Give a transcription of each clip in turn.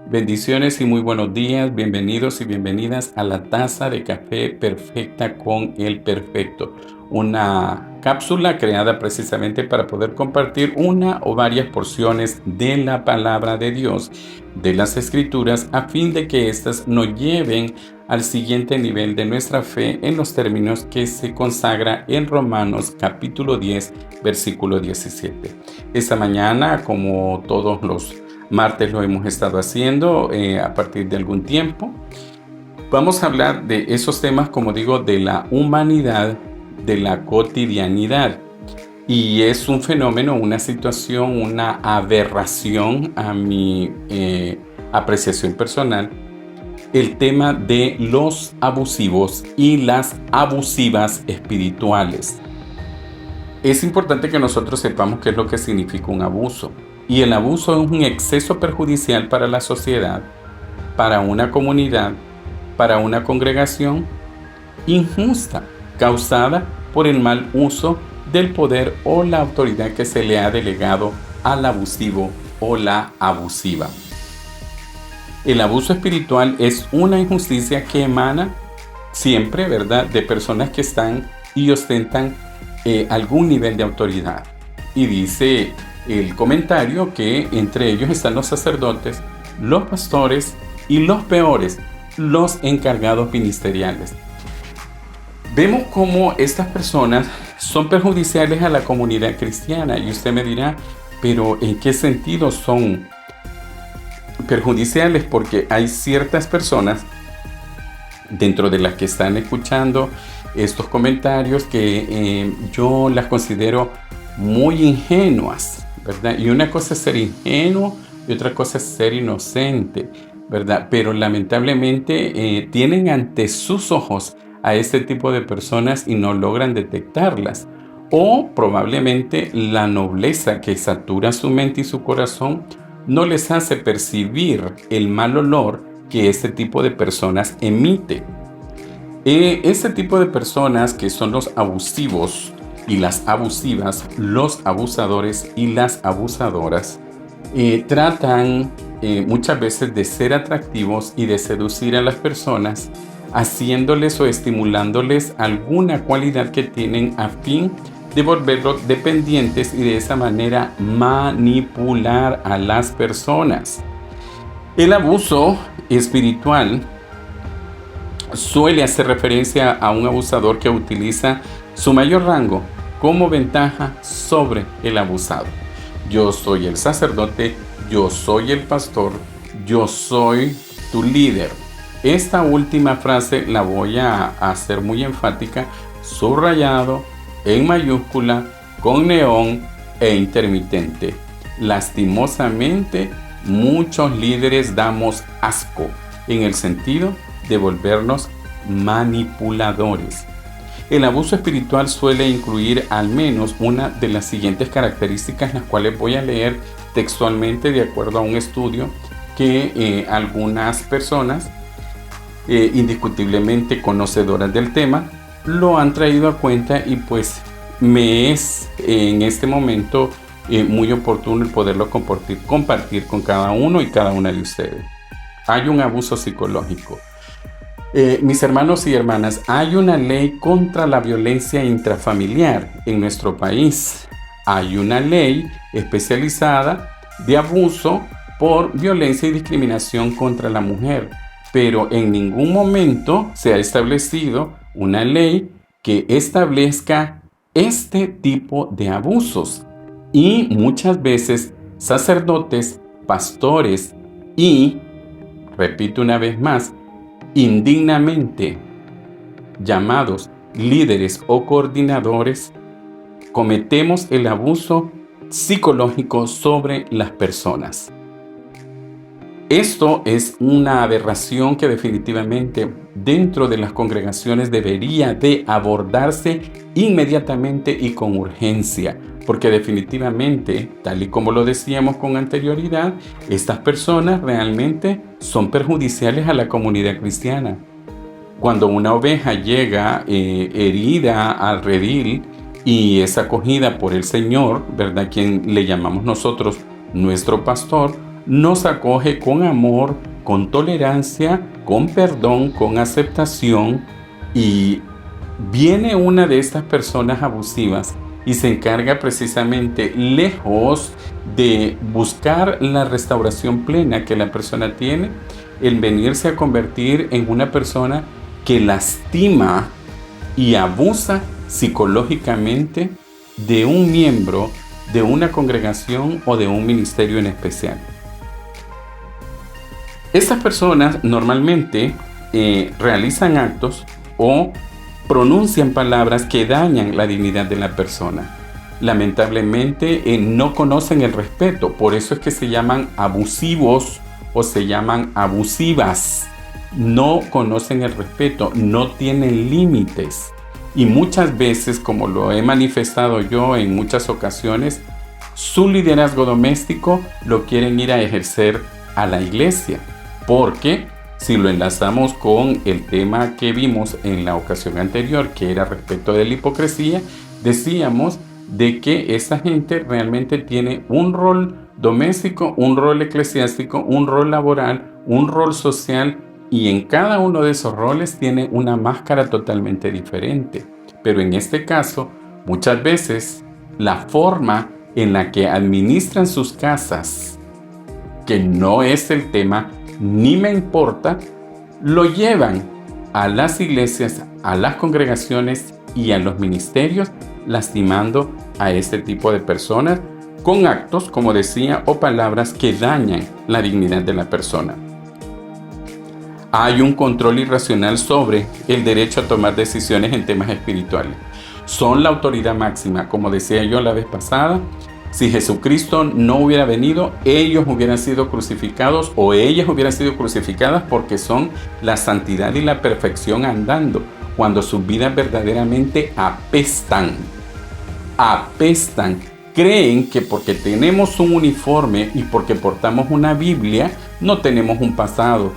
Bendiciones y muy buenos días, bienvenidos y bienvenidas a la taza de café perfecta con el perfecto. Una cápsula creada precisamente para poder compartir una o varias porciones de la palabra de Dios, de las Escrituras, a fin de que éstas nos lleven al siguiente nivel de nuestra fe en los términos que se consagra en Romanos capítulo 10, versículo 17. Esta mañana, como todos los martes lo hemos estado haciendo a partir de algún tiempo. Vamos a hablar de esos temas, como digo, de la humanidad, de la cotidianidad. Y es un fenómeno, una situación, una aberración a mi apreciación personal, el tema de los abusivos y las abusivas espirituales. Es importante que nosotros sepamos qué es lo que significa un abuso. Y el abuso es un exceso perjudicial para la sociedad, para una comunidad, para una congregación injusta, causada por el mal uso del poder o la autoridad que se le ha delegado al abusivo o la abusiva. El abuso espiritual es una injusticia que emana siempre, ¿verdad?, de personas que están y ostentan algún nivel de autoridad. Y dice el comentario que entre ellos están los sacerdotes, los pastores y los peores, los encargados ministeriales. Vemos cómo estas personas son perjudiciales a la comunidad cristiana y usted me dirá, pero ¿en qué sentido son perjudiciales? Porque hay ciertas personas dentro de las que están escuchando estos comentarios que yo las considero muy ingenuas, ¿verdad? Y una cosa es ser ingenuo y otra cosa es ser inocente, ¿verdad? Pero lamentablemente tienen ante sus ojos a este tipo de personas y no logran detectarlas. O probablemente la nobleza que satura su mente y su corazón no les hace percibir el mal olor que este tipo de personas emite. Este tipo de personas que son los abusivos y las abusivas, los abusadores y las abusadoras, tratan muchas veces de ser atractivos y de seducir a las personas, haciéndoles o estimulándoles alguna cualidad que tienen a fin de volverlos dependientes y de esa manera manipular a las personas. El abuso espiritual suele hacer referencia a un abusador que utiliza su mayor rango como ventaja sobre el abusado. Yo soy el sacerdote, yo soy el pastor, yo soy tu líder. Esta última frase la voy a hacer muy enfática, subrayado, en mayúscula, con neón e intermitente. Lastimosamente, muchos líderes damos asco en el sentido de volvernos manipuladores. El abuso espiritual suele incluir al menos una de las siguientes características, las cuales voy a leer textualmente de acuerdo a un estudio que algunas personas indiscutiblemente conocedoras del tema lo han traído a cuenta y pues me es en este momento muy oportuno el poderlo compartir con cada uno y cada una de ustedes. Hay un abuso psicológico. Mis hermanos y hermanas, hay una ley contra la violencia intrafamiliar en nuestro país. Hay una ley especializada de abuso por violencia y discriminación contra la mujer, pero en ningún momento se ha establecido una ley que establezca este tipo de abusos. Y muchas veces sacerdotes, pastores y, repito una vez más, indignamente llamados líderes o coordinadores, cometemos el abuso psicológico sobre las personas. Esto es una aberración que definitivamente dentro de las congregaciones debería de abordarse inmediatamente y con urgencia, porque definitivamente, tal y como lo decíamos con anterioridad, estas personas realmente son perjudiciales a la comunidad cristiana. Cuando una oveja llega herida al redil y es acogida por el Señor, ¿verdad?, quien le llamamos nosotros nuestro pastor, nos acoge con amor, con tolerancia, con perdón, con aceptación, y viene una de estas personas abusivas y se encarga precisamente, lejos de buscar la restauración plena que la persona tiene, el venirse a convertir en una persona que lastima y abusa psicológicamente de un miembro de una congregación o de un ministerio en especial. Estas personas normalmente realizan actos o pronuncian palabras que dañan la dignidad de la persona. Lamentablemente no conocen el respeto, por eso es que se llaman abusivos o se llaman abusivas. No conocen el respeto, no tienen límites. Y muchas veces, como lo he manifestado yo en muchas ocasiones, su liderazgo doméstico lo quieren ir a ejercer a la iglesia, porque si lo enlazamos con el tema que vimos en la ocasión anterior, que era respecto de la hipocresía, decíamos de que esa gente realmente tiene un rol doméstico, un rol eclesiástico, un rol laboral, un rol social, y en cada uno de esos roles tiene una máscara totalmente diferente. Pero en este caso, muchas veces la forma en la que administran sus casas, que no es el tema, ni me importa, lo llevan a las iglesias, a las congregaciones y a los ministerios, lastimando a este tipo de personas con actos, como decía, o palabras que dañan la dignidad de la persona. Hay un control irracional sobre el derecho a tomar decisiones en temas espirituales. Son la autoridad máxima, como decía yo la vez pasada. Si Jesucristo no hubiera venido, ellos hubieran sido crucificados o ellas hubieran sido crucificadas, porque son la santidad y la perfección andando, cuando sus vidas verdaderamente apestan. Apestan. Creen que porque tenemos un uniforme y porque portamos una Biblia, no tenemos un pasado.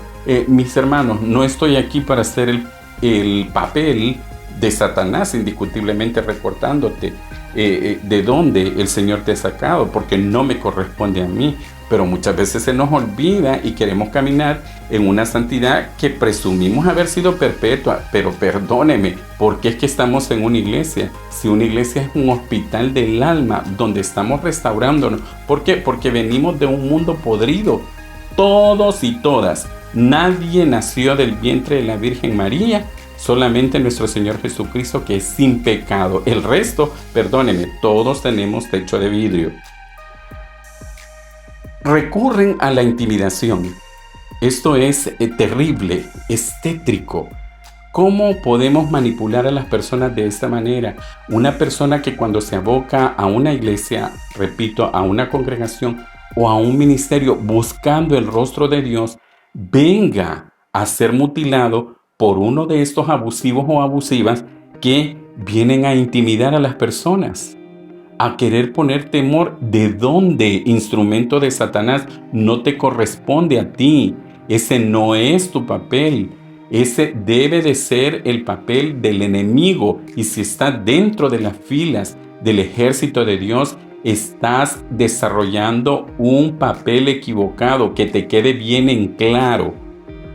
Mis hermanos, no estoy aquí para hacer el papel de Satanás, indiscutiblemente reportándote de dónde el Señor te ha sacado, porque no me corresponde a mí. Pero muchas veces se nos olvida y queremos caminar en una santidad que presumimos haber sido perpetua. Pero perdóneme, ¿por qué es que estamos en una iglesia? Si una iglesia es un hospital del alma donde estamos restaurándonos. ¿Por qué? Porque venimos de un mundo podrido, todos y todas. Nadie nació del vientre de la Virgen María, solamente nuestro Señor Jesucristo, que es sin pecado. El resto, perdónenme, todos tenemos techo de vidrio. Recurren a la intimidación. Esto es terrible, es tétrico. ¿Cómo podemos manipular a las personas de esta manera? Una persona que cuando se aboca a una iglesia, repito, a una congregación o a un ministerio buscando el rostro de Dios, venga a ser mutilado por uno de estos abusivos o abusivas que vienen a intimidar a las personas, a querer poner temor. ¿De dónde, instrumento de Satanás? No te corresponde a ti. Ese no es tu papel. Ese debe de ser el papel del enemigo. Y si estás dentro de las filas del ejército de Dios, estás desarrollando un papel equivocado. Que te quede bien en claro.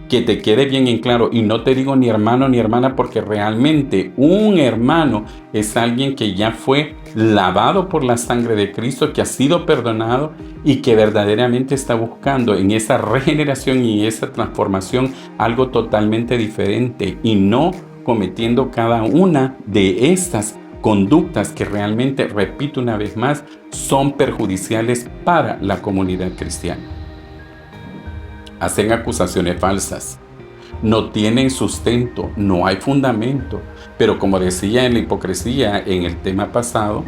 Que te quede bien en claro. Y no te digo ni hermano ni hermana, porque realmente un hermano es alguien que ya fue lavado por la sangre de Cristo, que ha sido perdonado y que verdaderamente está buscando en esa regeneración y esa transformación algo totalmente diferente, y no cometiendo cada una de estas conductas que realmente, repito una vez más, son perjudiciales para la comunidad cristiana. Hacen acusaciones falsas, no tienen sustento, no hay fundamento. Pero como decía en la hipocresía en el tema pasado,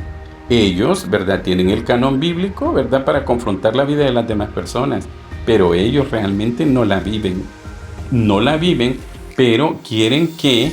ellos, ¿verdad?, tienen el canon bíblico, ¿verdad?, para confrontar la vida de las demás personas, pero ellos realmente no la viven. No la viven, pero quieren que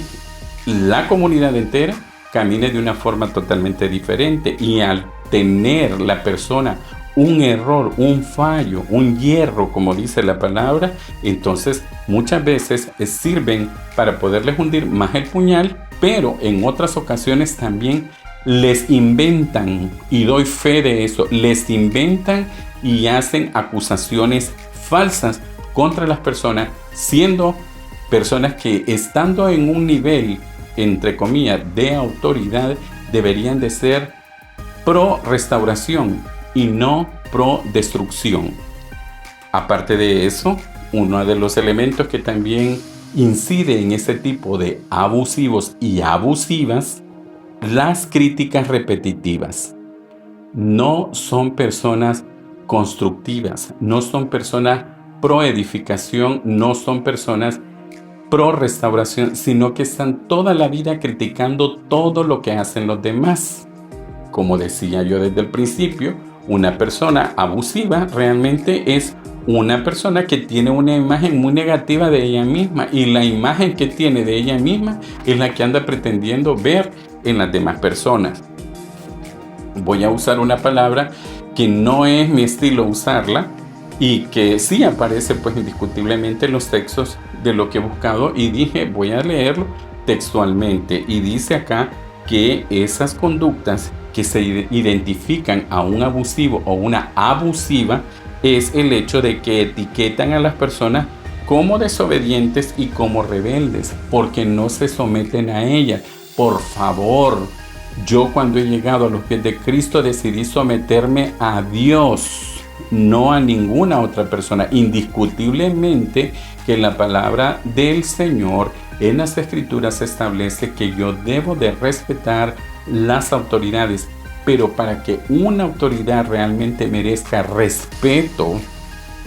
la comunidad entera camine de una forma totalmente diferente. Y al tener la persona un error, un fallo, un hierro, como dice la palabra, entonces muchas veces sirven para poderles hundir más el puñal, pero en otras ocasiones también les inventan, y doy fe de eso, les inventan y hacen acusaciones falsas contra las personas, siendo personas que estando en un nivel, entre comillas, de autoridad, deberían de ser pro restauración y no pro destrucción. Aparte de eso, uno de los elementos que también incide en este tipo de abusivos y abusivas, las críticas repetitivas. No son personas constructivas, no son personas pro edificación, no son personas pro restauración, sino que están toda la vida criticando todo lo que hacen los demás. Como decía yo desde el principio, una persona abusiva realmente es una persona que tiene una imagen muy negativa de ella misma, y la imagen que tiene de ella misma es la que anda pretendiendo ver en las demás personas. Voy a usar una palabra que no es mi estilo usarla y que sí aparece pues indiscutiblemente en los textos de lo que he buscado, y dije voy a leerlo textualmente, y dice acá que esas conductas que se identifican a un abusivo o una abusiva es el hecho de que etiquetan a las personas como desobedientes y como rebeldes porque no se someten a ellas. Por favor, yo cuando he llegado a los pies de Cristo decidí someterme a Dios, no a ninguna otra persona. Indiscutiblemente que la palabra del Señor en las Escrituras establece que yo debo de respetar las autoridades, pero para que una autoridad realmente merezca respeto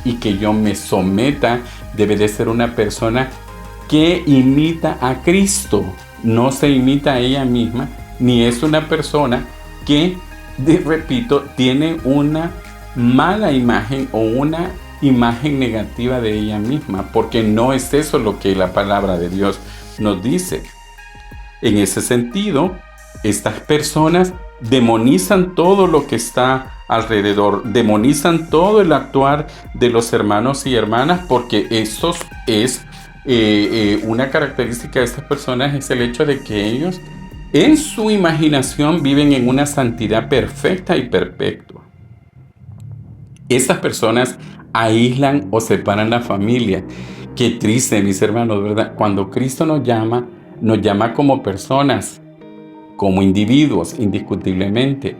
y que yo me someta, debe de ser una persona que imita a Cristo, no se imita a ella misma, ni es una persona que, repito, tiene una mala imagen o una imagen negativa de ella misma, porque no es eso lo que la palabra de Dios nos dice. En ese sentido, estas personas demonizan todo lo que está alrededor, demonizan todo el actuar de los hermanos y hermanas, porque eso es una característica de estas personas, es el hecho de que ellos en su imaginación viven en una santidad perfecta y perpetua. Estas personas aíslan o separan la familia. Qué triste, mis hermanos, ¿verdad? Cuando Cristo nos llama como personas, como individuos, indiscutiblemente.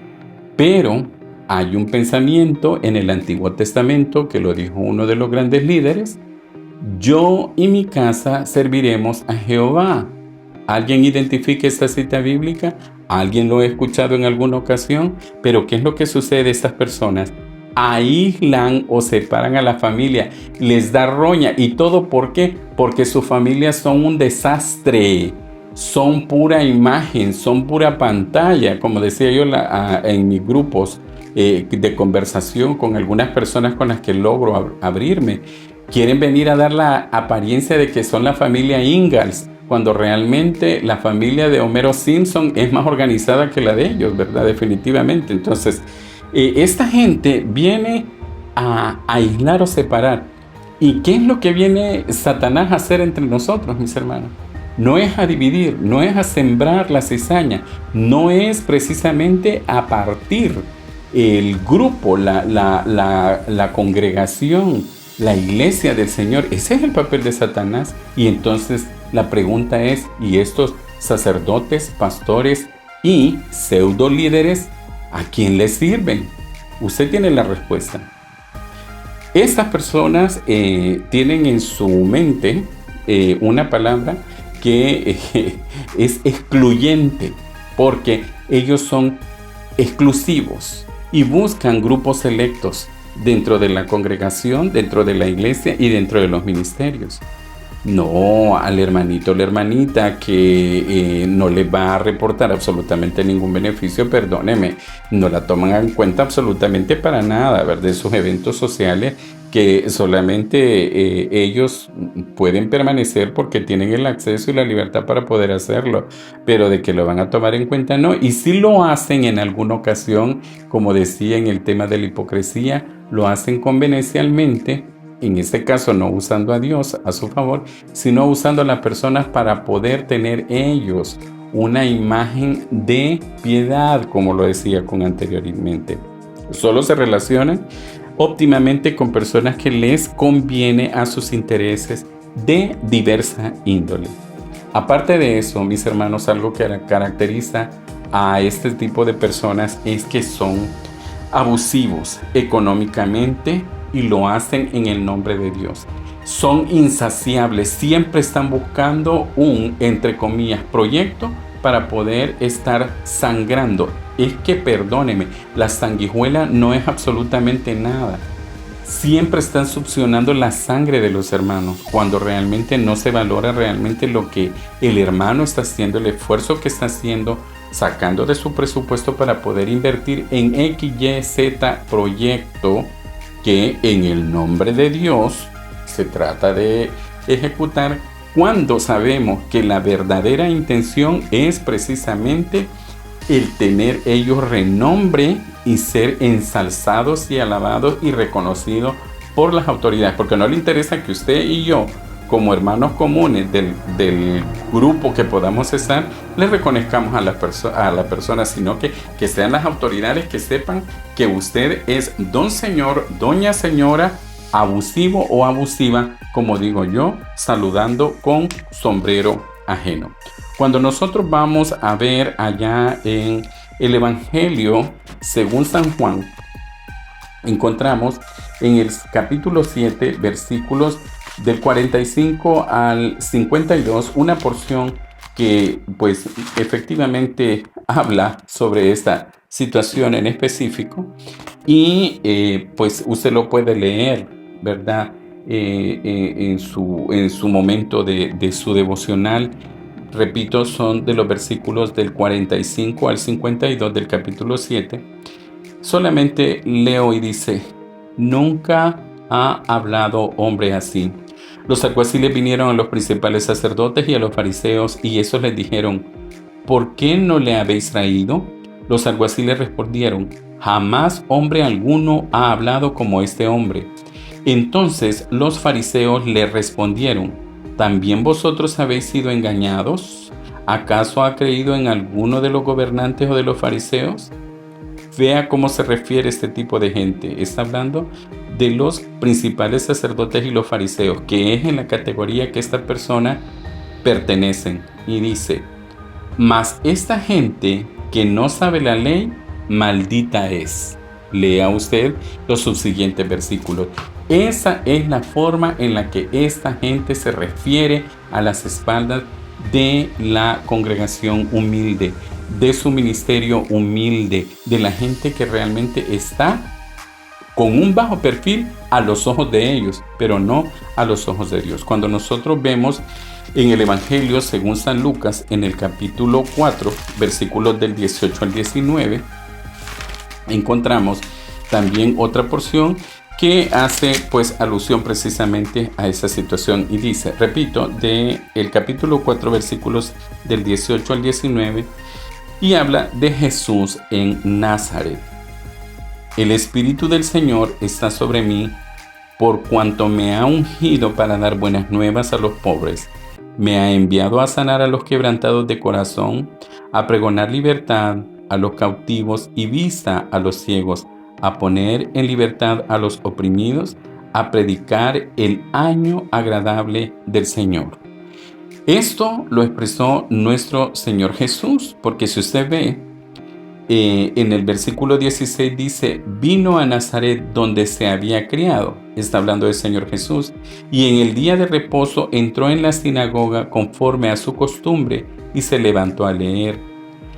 Pero hay un pensamiento en el Antiguo Testamento que lo dijo uno de los grandes líderes: yo y mi casa serviremos a Jehová. ¿Alguien identifica esta cita bíblica? ¿Alguien lo ha escuchado en alguna ocasión? Pero ¿qué es lo que sucede? Estas personas aíslan o separan a la familia, les da roña. ¿Y todo por qué? Porque sus familias son un desastre, son pura imagen, son pura pantalla. Como decía yo en mis grupos de conversación con algunas personas con las que logro abrirme, quieren venir a dar la apariencia de que son la familia Ingalls, cuando realmente la familia de Homero Simpson es más organizada que la de ellos, ¿verdad? Definitivamente. Entonces, esta gente viene a aislar o separar. ¿Y qué es lo que viene Satanás a hacer entre nosotros, mis hermanos? No es a dividir, no es a sembrar la cizaña, no es precisamente a partir el grupo, la congregación, la iglesia del Señor. Ese es el papel de Satanás. Y entonces la pregunta es, ¿y estos sacerdotes, pastores y pseudo líderes, a quién les sirven? Usted tiene la respuesta. Estas personas tienen en su mente una palabra que es excluyente, porque ellos son exclusivos y buscan grupos selectos dentro de la congregación, dentro de la iglesia y dentro de los ministerios. No, al hermanito o la hermanita que no le va a reportar absolutamente ningún beneficio, perdóneme, no la toman en cuenta absolutamente para nada, ¿verdad? De sus eventos sociales que solamente ellos pueden permanecer porque tienen el acceso y la libertad para poder hacerlo, pero de que lo van a tomar en cuenta, no. Y si lo hacen en alguna ocasión, como decía en el tema de la hipocresía, lo hacen convenencialmente, en este caso no usando a Dios a su favor, sino usando a las personas para poder tener ellos una imagen de piedad, como lo decía con anteriormente. Solo se relacionan óptimamente con personas que les conviene a sus intereses de diversa índole. Aparte de eso, mis hermanos, algo que caracteriza a este tipo de personas es que son abusivos económicamente y lo hacen en el nombre de Dios. Son insaciables, siempre están buscando un, entre comillas, proyecto para poder estar sangrando. Es que, perdóneme, la sanguijuela no es absolutamente nada. Siempre están succionando la sangre de los hermanos, cuando realmente no se valora realmente lo que el hermano está haciendo, el esfuerzo que está haciendo, sacando de su presupuesto para poder invertir en X, Y, Z proyecto que en el nombre de Dios se trata de ejecutar, cuando sabemos que la verdadera intención es precisamente el tener ellos renombre y ser ensalzados y alabados y reconocidos por las autoridades, porque no le interesa que usted y yo, como hermanos comunes del grupo que podamos estar, le reconozcamos a la persona, sino que sean las autoridades que sepan que usted es don señor, doña señora, abusivo o abusiva, como digo yo, saludando con sombrero ajeno. Cuando nosotros vamos a ver allá en el Evangelio según San Juan, encontramos en el capítulo 7, versículos del 45 al 52, una porción que pues efectivamente habla sobre esta situación en específico y pues usted lo puede leer, ¿verdad? En su momento de su devocional. Repito, son de los versículos del 45 al 52 del capítulo 7. Solamente leo y dice: nunca ha hablado hombre así. Los alguaciles vinieron a los principales sacerdotes y a los fariseos, y esos les dijeron: ¿por qué no le habéis traído? Los alguaciles respondieron: jamás hombre alguno ha hablado como este hombre. Entonces los fariseos le respondieron: ¿también vosotros habéis sido engañados? ¿Acaso ha creído en alguno de los gobernantes o de los fariseos? Vea cómo se refiere este tipo de gente. Está hablando de los principales sacerdotes y los fariseos, que es en la categoría que esta persona pertenecen. Y dice: mas esta gente que no sabe la ley, maldita es. Lea usted los subsiguientes versículos. Esa es la forma en la que esta gente se refiere a las espaldas de la congregación humilde, de su ministerio humilde, de la gente que realmente está con un bajo perfil a los ojos de ellos, pero no a los ojos de Dios. Cuando nosotros vemos en el Evangelio según San Lucas, en el capítulo 4, versículos del 18 al 19, encontramos también otra porción que hace pues alusión precisamente a esa situación y dice, repito, de el capítulo 4, versículos del 18 al 19, y habla de Jesús en Nazaret. El Espíritu del Señor está sobre mí, por cuanto me ha ungido para dar buenas nuevas a los pobres. Me ha enviado a sanar a los quebrantados de corazón, a pregonar libertad a los cautivos y vista a los ciegos, a poner en libertad a los oprimidos, a predicar el año agradable del Señor. Esto lo expresó nuestro Señor Jesús, porque si usted ve, en el versículo 16 dice, vino a Nazaret donde se había criado. Está hablando del Señor Jesús. Y en el día de reposo entró en la sinagoga conforme a su costumbre y se levantó a leer.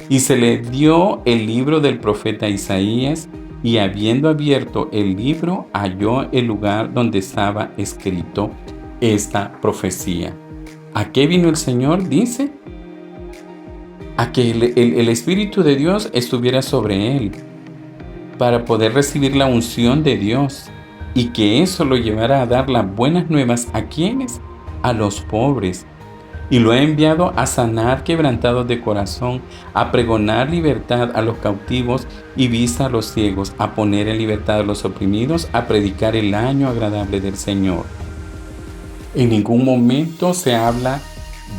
Y se le dio el libro del profeta Isaías, y habiendo abierto el libro, halló el lugar donde estaba escrito esta profecía. ¿A qué vino el Señor? Dice, a que el Espíritu de Dios estuviera sobre él, para poder recibir la unción de Dios, y que eso lo llevara a dar las buenas nuevas ¿a quiénes? A los pobres. Y lo ha enviado a sanar quebrantados de corazón, a pregonar libertad a los cautivos y vista a los ciegos, a poner en libertad a los oprimidos, a predicar el año agradable del Señor. En ningún momento se habla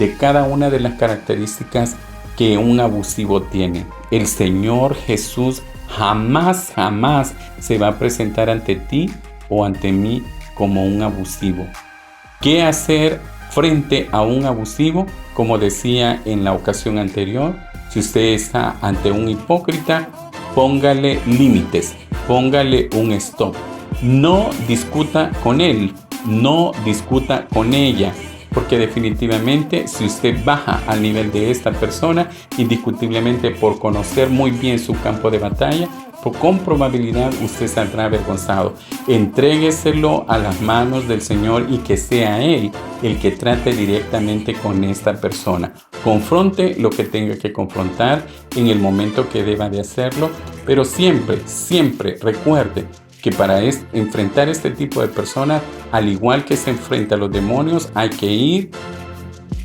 de cada una de las características que un abusivo tiene. El Señor Jesús jamás, jamás se va a presentar ante ti o ante mí como un abusivo. ¿Qué hacer frente a un abusivo? Como decía en la ocasión anterior, si usted está ante un hipócrita, póngale límites, póngale un stop. No discuta con él, no discuta con ella, porque definitivamente si usted baja al nivel de esta persona, indiscutiblemente por conocer muy bien su campo de batalla, con probabilidad usted saldrá avergonzado. Entrégueselo a las manos del Señor y que sea Él el que trate directamente con esta persona. Confronte lo que tenga que confrontar en el momento que deba de hacerlo, pero siempre, siempre recuerde que para enfrentar este tipo de personas, al igual que se enfrenta a los demonios, hay que ir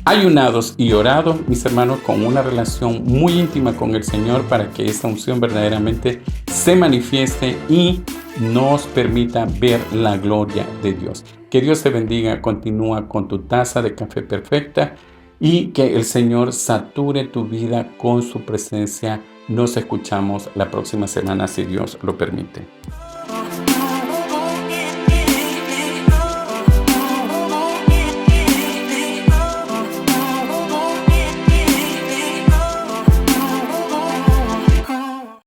ayunados y orados, mis hermanos, con una relación muy íntima con el Señor para que esta unción verdaderamente se manifieste y nos permita ver la gloria de Dios. Que Dios te bendiga, continúa con tu taza de café perfecta y que el Señor sature tu vida con su presencia. Nos escuchamos la próxima semana si Dios lo permite.